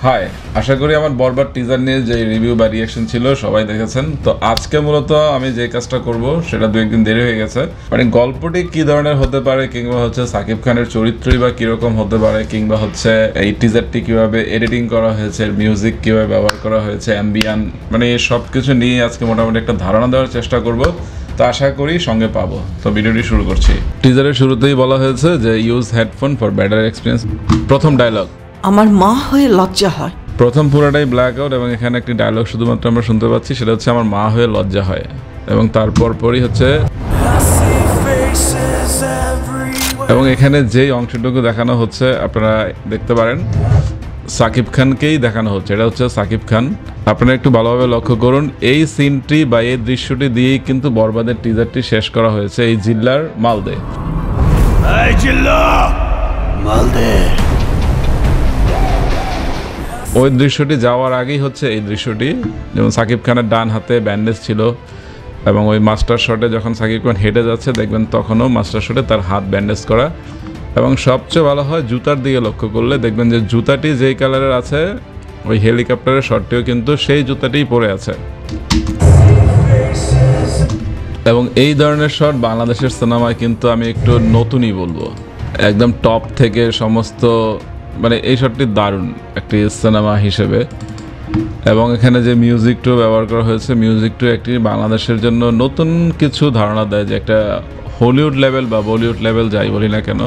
High, আশা করি আমার বরবাদ teaser নিয়ে যে রিভিউ বা রিয়াকশন ছিল সবাই দেখেছেন। তো আজকে মূলত আমি যে কাজটা করব সেটা দু একদিন দেরি হয়ে গেছে। মানে গল্পটি কি ধরনের হতে পারে, কিংবা হচ্ছে সাকিব খানের চরিত্রই বা কিরকম হতে পারে, কিংবা হচ্ছে এই টিজারটি কিভাবে এডিটিং করা হয়েছে, মিউজিক কিভাবে ব্যবহার করা হয়েছে, অ্যাম্বিয়ান, মানে এই সব কিছু নিয়ে আজকে মোটামুটি একটা ধারণা দেওয়ার চেষ্টা করব। তো আশা করি সঙ্গে পাবো। তো ভিডিওটি শুরু করছি। টিজারের শুরুতেই বলা হয়েছে যে use headphone for better experience. প্রথম ডায়লগ, আমার মা হয়ে লজ্জা হয়। প্রথম পুরোটাই ব্ল্যাক আউট এবং এখানে একটি ডায়লগ শুধুমাত্র আমরা শুনতে পাচ্ছি, সেটা হচ্ছে আমার মা হয়ে লজ্জা হয়। এবং তারপর পরই হচ্ছে, এবং এখানে যেই অংশটুকু দেখানো হচ্ছে আপনারা দেখতে পারেন সাকিব খানকেই দেখানো হচ্ছে। এটা হচ্ছে সাকিব খান। আপনারা একটু ভালোভাবে লক্ষ্য করুন, এই সিনটি বা এই দৃশ্যটি দিয়েই কিন্তু বরবাদের টিজারটি শেষ করা হয়েছে। এই জিল্লার মালদে, ওই দৃশ্যটি যাওয়ার আগেই হচ্ছে এই দৃশ্যটি। যেমন সাকিব খানের ডান হাতে ব্যান্ডেজ ছিল এবং ওই মাস্টার শটে যখন সাকিব খান হেঁটে যাচ্ছে দেখবেন তখনও মাস্টার শটে তার হাত ব্যান্ডেজ করা। এবং সবচেয়ে ভালো হয় জুতার দিকে লক্ষ্য করলে দেখবেন যে জুতাটি যেই কালারের আছে ওই হেলিকপ্টারের শটটিও কিন্তু সেই জুতাটিই পরে আছে। এবং এই ধরনের শট বাংলাদেশের সিনেমায় কিন্তু আমি একটু নতুনই বলবো, একদম টপ থেকে সমস্ত, মানে এই শটটি দারুণ একটি সিনেমা হিসেবে। এবং এখানে যে মিউজিকটিও ব্যবহার করা হয়েছে, মিউজিকটিও একটি বাংলাদেশের জন্য নতুন কিছু ধারণা দেয়, যে একটা হলিউড লেভেল বা বলিউড লেভেল যাই বলি না কেন।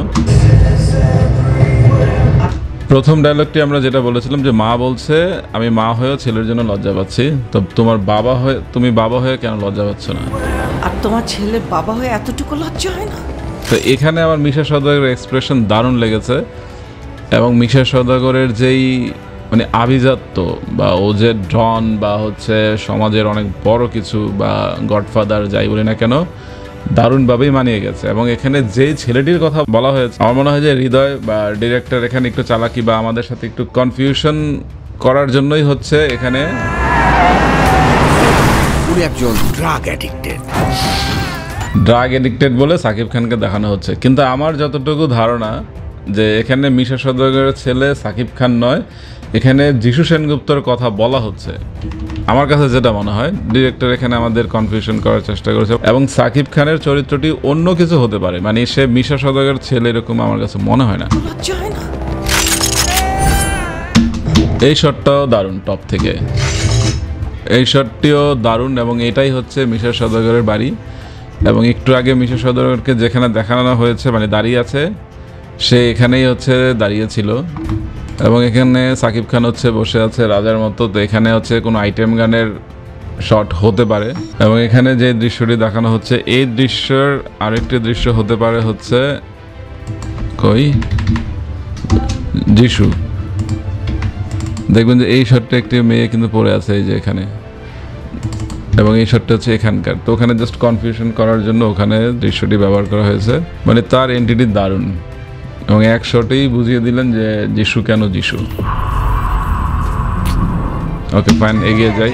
প্রথম ডায়লগটি আমরা যেটা বলেছিলাম যে মা বলছে আমি মা হয়েও ছেলের জন্য লজ্জা পাচ্ছি, তো তোমার বাবা হয়ে, তুমি বাবা হয়ে কেন লজ্জা পাচ্ছ না? আর তোমার ছেলে বাবা হয়ে এতটুকু লজ্জা হয় না? তো এখানে আমার মিশা সওদাগরের এক্সপ্রেশন দারুণ লেগেছে। এবং মিশা সওদাগরের যেই মানে আভিজাত্য বা ও যে ডন বা হচ্ছে সমাজের অনেক বড় কিছু বা গডফাদার যাই বলি না কেন, দারুণভাবেই মানিয়ে গেছে। এবং এখানে যেই ছেলেটির কথা বলা হয়েছে, আমার মনে হয় যে হৃদয় বা ডিরেক্টর এখানে একটু চালাকি বা আমাদের সাথে একটু কনফিউশন করার জন্যই হচ্ছে এখানে একজন ড্রাগ এডিক্টেড বলে সাকিব খানকে দেখানো হচ্ছে। কিন্তু আমার যতটুকু ধারণা যে এখানে মিশা সওদাগরের ছেলে সাকিব খান নয়, এখানে যিশু সেনগুপ্তর কথা বলা হচ্ছে। আমার কাছে যেটা মনে হয় ডিরেক্টর এখানে আমাদের কনফিউশন করার চেষ্টা করেছে। এবং সাকিব খানের চরিত্রটি অন্য কিছু হতে পারে, মানে সে মিশা সওদাগরের ছেলে এরকম আমার কাছে মনে হয় না। এই শটটাও দারুণ টপ থেকে, এই শটটিও দারুণ। এবং এটাই হচ্ছে মিশা সওদাগরের বাড়ি। এবং একটু আগে মিশা সওদাগরকে যেখানে দেখানো হয়েছে মানে দাঁড়িয়ে আছে, সে এখানেই হচ্ছে দাঁড়িয়েছিল। এবং এখানে সাকিব খান হচ্ছে বসে আছে রাজার মতো। তো এখানে হচ্ছে কোনো আইটেম গানের শট হতে পারে। এবং এখানে যে দৃশ্যটি দেখানো হচ্ছে, এই দৃশ্যের আরেকটি দৃশ্য হতে পারে হচ্ছে কই যিশু। দেখবেন যে এই শটটা একটি মেয়ে কিন্তু পড়ে আছে এই যে এখানে, এবং এই শটটা হচ্ছে এখানকার। তো ওখানে জাস্ট কনফিউশন করার জন্য ওখানে দৃশ্যটি ব্যবহার করা হয়েছে। মানে তার এন্টিটি দারুণ। এবং এক শটেই বুঝিয়ে দিলেন যে যিশু কেন যিশু। ওকে ফাইন, এগিয়ে যাই।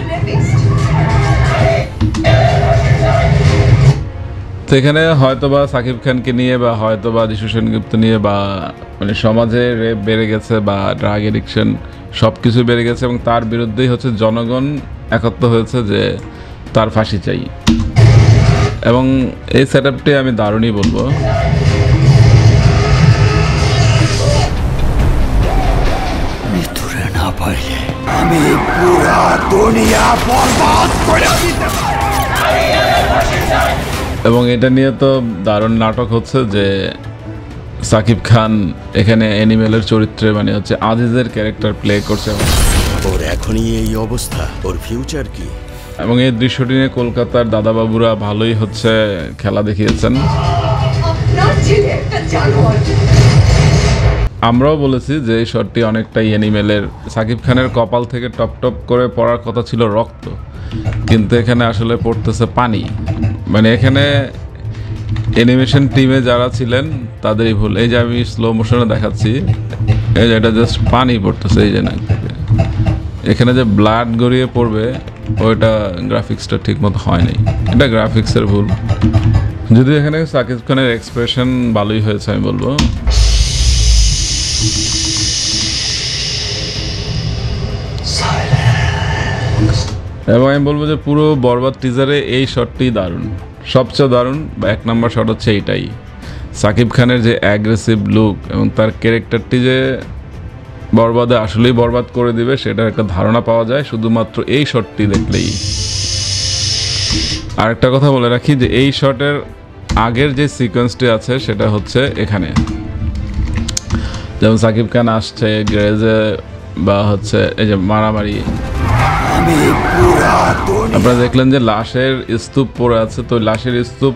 তো এখানে হয়তোবা সাকিব খানকে নিয়ে বা হয়তোবা যিশু সেনগুপ্ত নিয়ে বা মানে সমাজে রেপ বেড়ে গেছে বা ড্রাগ এডিকশন সব কিছু বেড়ে গেছে, এবং তার বিরুদ্ধেই হচ্ছে জনগণ একত্র হয়েছে যে তার ফাঁসি চাই। এবং এই সেট আপটি আমি দারুণই বলবো। আমি পুরা দুনিয়া বরবাদ করে দিতে পারি। এবং এটা নিয়ে তো দারুণ নাটক হচ্ছে যে সাকিব খান এখানে অ্যানিমেলের চরিত্রে মানে হচ্ছে আজিজের ক্যারেক্টার প্লে করছে। ওর এখনই এই অবস্থা, ওর ফিউচার কি? এবং এই দৃশ্যটি নিয়ে কলকাতার দাদাবাবুরা ভালোই হচ্ছে খেলা দেখিয়েছেন। আমরাও বলেছি যে এই শটটি অনেকটাই অ্যানিমেলের। সাকিব খানের কপাল থেকে টপ টপ করে পড়ার কথা ছিল রক্ত, কিন্তু এখানে আসলে পড়তেছে পানি। মানে এখানে অ্যানিমেশন টিমে যারা ছিলেন তাদেরই ভুল। এই যে আমি স্লো মোশনে দেখাচ্ছি, এই যে এটা জাস্ট পানি পড়তেছে এই যে নাক থেকে। এখানে যে ব্লাড গড়িয়ে পড়বে ওইটা গ্রাফিক্সটা ঠিক মতো হয়নি, এটা গ্রাফিক্সের ভুল। যদি এখানে সাকিব খানের এক্সপ্রেশন ভালোই হয়েছে আমি বলবো। এবং আমি বলবো যে পুরো বরবাদ টিজারে এই শটটি দারুণ, সবচেয়ে দারুণ বা 1 নম্বর শট হচ্ছে এইটাই। সাকিব খানের যে অ্যাগ্রেসিভ লুক এবং তার ক্যারেক্টারটি যে বরবাদে আসলেই বরবাদ করে দিবে সেটার একটা ধারণা পাওয়া যায় শুধুমাত্র এই শটটি দেখলেই। আরেকটা কথা বলে রাখি যে এই শটের আগের যে সিকোয়েন্সটি আছে সেটা হচ্ছে এখানে, যেমন সাকিব খান আসছে গ্যারেজে বা হচ্ছে এই যে মারামারি, আপনারা দেখলেন যে লাশের স্তূপ পড়ে আছে, তো লাশের স্তূপ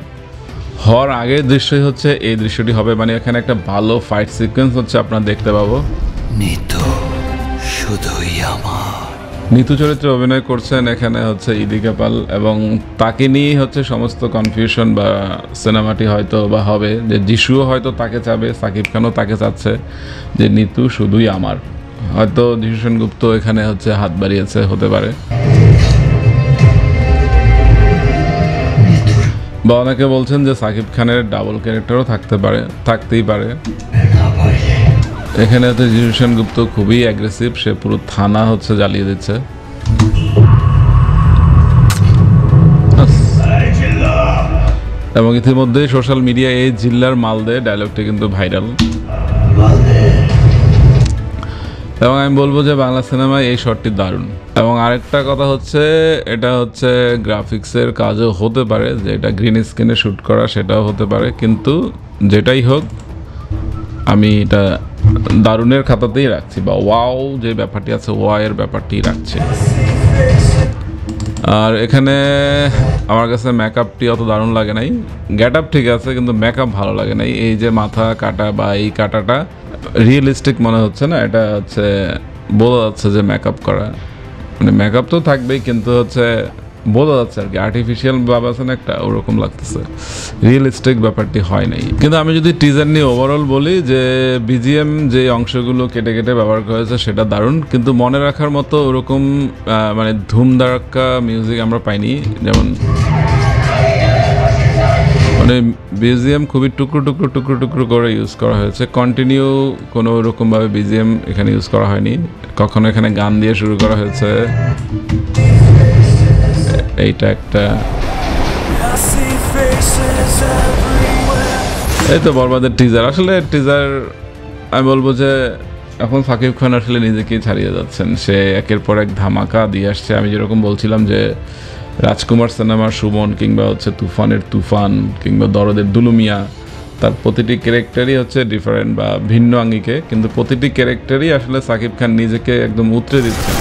হওয়ার আগের দৃশ্যই হচ্ছে এই দৃশ্যটি হবে, মানে এখানে একটা ভালো ফাইট সিকোয়েন্স হচ্ছে আপনারা দেখতে পাবো। নিতু চরিত্রে অভিনয় করছেন এখানে হচ্ছে ইদিকা পাল, এবং তাকে নিয়েই হচ্ছে সমস্ত কনফিউশন বা সিনেমাটি হয়তো বা হবে, যে যিশুও হয়তো তাকে চাবে, সাকিব খানও তাকে চাচ্ছে যে নিতু শুধুই আমার। হয়তো যিশু সেনগুপ্ত এখানে হচ্ছে হাত বাড়িয়েছে, হতে পারে। বা অনেকে বলছেন যে সাকিব খানের ডাবল ক্যারেক্টারও থাকতেই পারে। এখানে হচ্ছে যিশু সেনগুপ্ত খুবই অ্যাগ্রেসিভ, সে পুরো থানা হচ্ছে জ্বালিয়ে দিচ্ছে। এবং ইতিমধ্যেই সোশ্যাল মিডিয়ায় এই জিল্লার মালদে ডায়লগটি কিন্তু ভাইরাল। এবং আমি বলবো যে বাংলা সিনেমায় এই শটটি দারুণ। এবং আরেকটা কথা হচ্ছে, এটা হচ্ছে গ্রাফিক্সের কাজও হতে পারে, যে এটা গ্রিন স্ক্রিনে শ্যুট করা সেটাও হতে পারে, কিন্তু যেটাই হোক আমি এটা দারুণের খাতাতেই রাখছি, বা ওয়াও যে ব্যাপারটি আছে ওয়াওয়ের ব্যাপারটি রাখছি। আর এখানে আমার কাছে মেকআপটি অত দারুণ লাগে নাই, গেট আপ ঠিক আছে কিন্তু মেকআপ ভালো লাগে নাই। এই যে মাথা কাটা বা এই কাটাটা রিয়েলিস্টিক মনে হচ্ছে না, এটা হচ্ছে বোঝা যাচ্ছে যে মেকআপ করা, মানে মেকআপ তো থাকবেই কিন্তু হচ্ছে বোঝা যাচ্ছে আর কি আর্টিফিশিয়াল ভাব আছে না একটা, ওরকম লাগতেছে, রিয়েলিস্টিক ব্যাপারটি হয় নাই। কিন্তু আমি যদি টিজার নিয়ে ওভারঅল বলি যে বিজিএম যে অংশগুলো কেটে কেটে ব্যবহার করা হয়েছে সেটা দারুণ, কিন্তু মনে রাখার মতো ওরকম মানে ধুমধারাক্কা মিউজিক আমরা পাইনি। যেমন মানে বিজিএম খুবই টুকরো টুকরো টুকরো টুকরো করে ইউজ করা হয়েছে, কন্টিনিউ কোনো রকমভাবে বিজিএম এখানে ইউজ করা হয়নি, কখনো এখানে গান দিয়ে শুরু করা হয়েছে। এইটা একটা, এই তো বরবাদের টিজার। আসলে টিজার আমি বলবো যে এখন সাকিব খান আসলে নিজেকেই ছাড়িয়ে যাচ্ছেন, সে একের পর এক ধামাকা দিয়ে আসছে। আমি যেরকম বলছিলাম যে রাজকুমার সিনেমার সুমন কিংবা হচ্ছে তুফানের তুফান কিংবা দরদের দুলুমিয়া, তার প্রতিটি ক্যারেক্টারই হচ্ছে ডিফারেন্ট বা ভিন্ন আঙ্গিকে, কিন্তু প্রতিটি ক্যারেক্টারই আসলে সাকিব খান নিজেকে একদম উতরে দিচ্ছেন,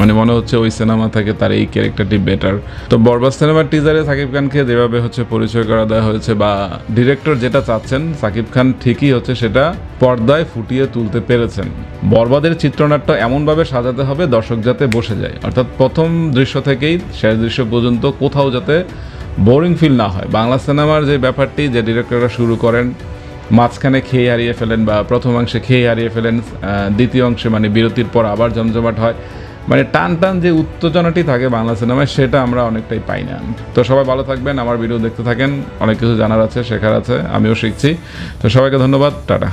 মানে মনে হচ্ছে ওই সিনেমা থেকে তার এই ক্যারেক্টারটি বেটার। তো বরবাদ সিনেমার টিজারে সাকিব খানকে যেভাবে হচ্ছে পরিচয় করা দেওয়া হয়েছে বা ডিরেক্টর যেটা চাচ্ছেন সাকিব খান ঠিকই হচ্ছে সেটা পর্দায় ফুটিয়ে তুলতে পেরেছেন। বরবাদের চিত্রনাট্য এমনভাবে সাজাতে হবে দর্শক যাতে বসে যায়, অর্থাৎ প্রথম দৃশ্য থেকেই শেষ দৃশ্য পর্যন্ত কোথাও যাতে বোরিং ফিল না হয়। বাংলা সিনেমার যে ব্যাপারটি যে ডিরেক্টররা শুরু করেন, মাঝখানে খেয়ে হারিয়ে ফেলেন বা প্রথমাংশে খেয়ে হারিয়ে ফেলেন, দ্বিতীয় অংশে মানে বিরতির পর আবার জমজমাট হয়, মানে টান টান যে উত্তেজনাটি থাকে বাংলা সিনেমায় সেটা আমরা অনেকটাই পাই না। তো সবাই ভালো থাকবেন, আমার ভিডিও দেখতে থাকেন, অনেক কিছু জানার আছে, শেখার আছে, আমিও শিখছি। তো সবাইকে ধন্যবাদ, টাটা।